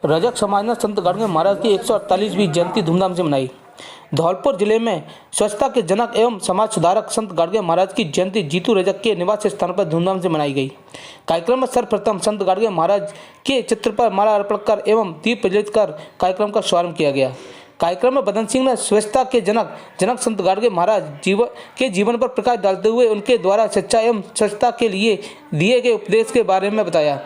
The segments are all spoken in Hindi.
रजक समाज ने संत गाडगे महाराज की 148वीं जयंती धूमधाम से मनाई। धौलपुर जिले में स्वच्छता के जनक एवं समाज सुधारक संत गाडगे महाराज की जयंती जीतू रजक के निवास स्थान पर धूमधाम से मनाई गई। कार्यक्रम में सर्वप्रथम संत गाडगे महाराज के चित्र पर माला अर्पण कर एवं दीप प्रज्वलित कर कार्यक्रम का शुभारंभ किया गया। कार्यक्रम में बदन सिंह ने स्वच्छता के जनक संत गाडगे महाराज जीवन पर प्रकाश डालते हुए उनके द्वारा शिक्षा एवं स्वच्छता के लिए दिए गए उपदेश के बारे में बताया।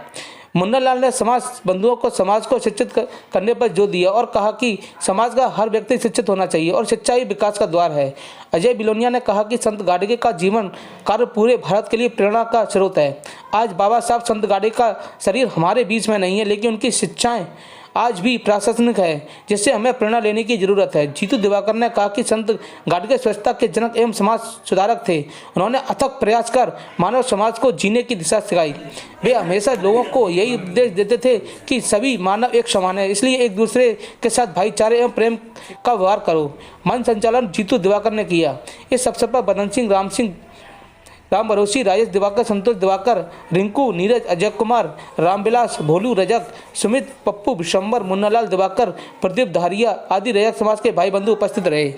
मुन्ना लाल ने समाज बंधुओं को समाज को शिक्षित करने पर जोर दिया और कहा कि समाज का हर व्यक्ति शिक्षित होना चाहिए और शिक्षा ही विकास का द्वार है। अजय बिलोनिया ने कहा कि संत गाडगे का जीवन कार्य पूरे भारत के लिए प्रेरणा का स्रोत है। आज बाबा साहब संत गाडगे का शरीर हमारे बीच में नहीं है, लेकिन उनकी शिक्षाएं आज भी प्रासंगिक है, जिससे हमें प्रेरणा लेने की जरूरत है। जीतू दिवाकर ने कहा कि संत गाडगे स्वच्छता के जनक एवं समाज सुधारक थे। उन्होंने अथक प्रयास कर मानव समाज को जीने की दिशा सिखाई। वे हमेशा लोगों को यही उपदेश देते थे कि सभी मानव एक समान है, इसलिए एक दूसरे के साथ भाईचारे एवं प्रेम का व्यवहार करो। मंच संचालन जीतू दिवाकर ने किया। इस अवसर पर बदन सिंह, राम सिंह, राम भरोसी, राजेश दिवाकर, संतोष दिवाकर, रिंकू, नीरज, अजय कुमार, रामविलास, भोलू रजक, सुमित, पप्पू, विशंबर, मुन्नालाल दिवाकर, प्रदीप धारिया आदि रजक समाज के भाई बंधु उपस्थित रहे।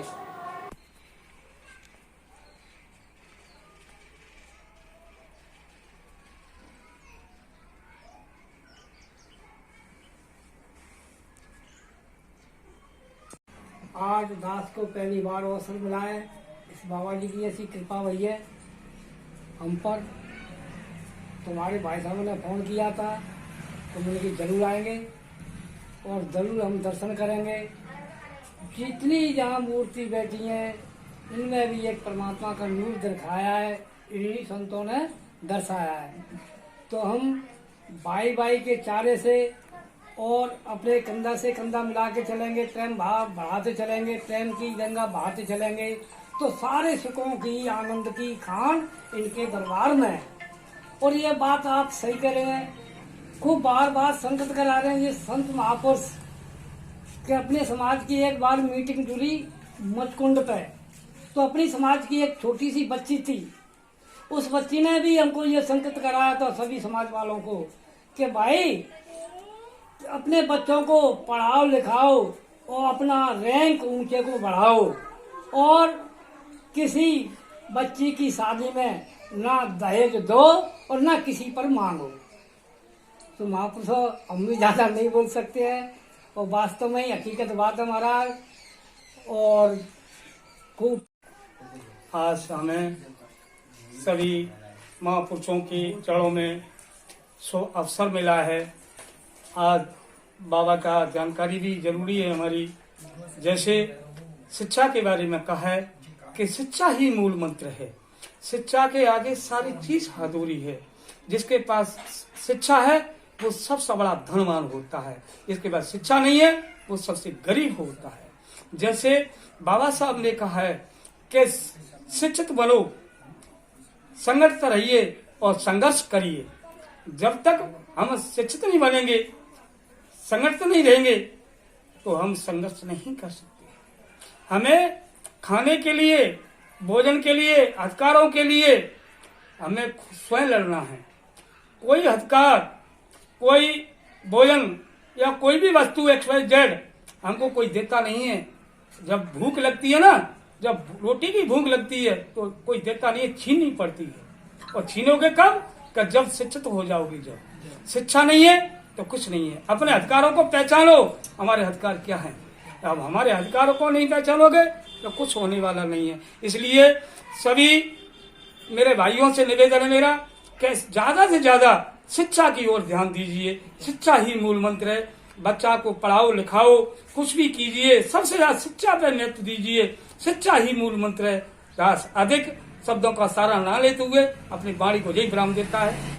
आज दास को पहली बार अवसर मिला है। इस बाबा जी की ऐसी कृपा हुई है हम पर। तुम्हारे भाई साहब ने फोन किया था तो बोले कि जरूर आएंगे और जरूर हम दर्शन करेंगे। जितनी जहाँ मूर्ति बैठी हैं इनमें भी एक परमात्मा का नूर दिखाया है, इन्हीं संतों ने दर्शाया है। तो हम भाई के चारे से और अपने कंधा से कंधा मिला के चलेंगे, प्रेम भाव बढ़ाते चलेंगे, प्रेम की गंगा बहाते चलेंगे, तो सारे सुखों की आनंद की खान इनके दरबार में है। और ये बात आप सही कह रहे हैं, खूब बार बार संगत करा रहे हैं ये संत महापुरुष कि अपने समाज की एक बार मीटिंग जुड़ी मचकुंड पे, तो अपनी समाज की एक छोटी सी बच्ची थी, उस बच्ची ने भी हमको ये संगत कराया था सभी समाज वालों को कि भाई अपने बच्चों को पढ़ाओ लिखाओ और अपना रैंक ऊंचे को बढ़ाओ और किसी बच्ची की शादी में ना दहेज दो और ना किसी पर मांगो। तो महापुरुषों हम भी ज्यादा नहीं बोल सकते हैं और वास्तव में ही हकीकत बात है महाराज। और खूब आज हमें सभी महापुरुषों की जड़ों में अवसर मिला है। आज बाबा का जानकारी भी जरूरी है हमारी। जैसे शिक्षा के बारे में कहा है कि शिक्षा ही मूल मंत्र है, शिक्षा के आगे सारी चीज अधूरी है। जिसके पास शिक्षा है वो सबसे बड़ा धनवान होता है, जिसके पास शिक्षा नहीं है वो सबसे गरीब होता है। जैसे बाबा साहब ने कहा है कि शिक्षित बनो, संगठित रहिए और संघर्ष करिए। जब तक हम शिक्षित नहीं बनेंगे, संगठित नहीं रहेंगे, तो हम संघर्ष नहीं कर सकते। हमें खाने के लिए, भोजन के लिए, अधिकारों के लिए हमें स्वयं लड़ना है। कोई अधिकार, कोई भोजन या कोई भी वस्तु XYZ हमको कोई देता नहीं है। जब भूख लगती है ना, जब रोटी की भूख लगती है तो कोई देता नहीं है, छीननी पड़ती है। और छीनोगे कब? जब शिक्षित हो जाओगे। जब शिक्षा नहीं है तो कुछ नहीं है। अपने अधिकारों को पहचानो, हमारे अधिकार क्या हैं। अब हमारे अधिकारों को नहीं पहचानोगे तो कुछ होने वाला नहीं है। इसलिए सभी मेरे भाइयों से निवेदन है मेरा कि ज्यादा से ज्यादा शिक्षा की ओर ध्यान दीजिए। शिक्षा ही मूल मंत्र है। बच्चा को पढ़ाओ लिखाओ, कुछ भी कीजिए, सबसे ज्यादा शिक्षा पर महत्व दीजिए। शिक्षा ही मूल मंत्र है। अधिक शब्दों का सारा ना लेते हुए अपनी वाणी को यही विराम देता है।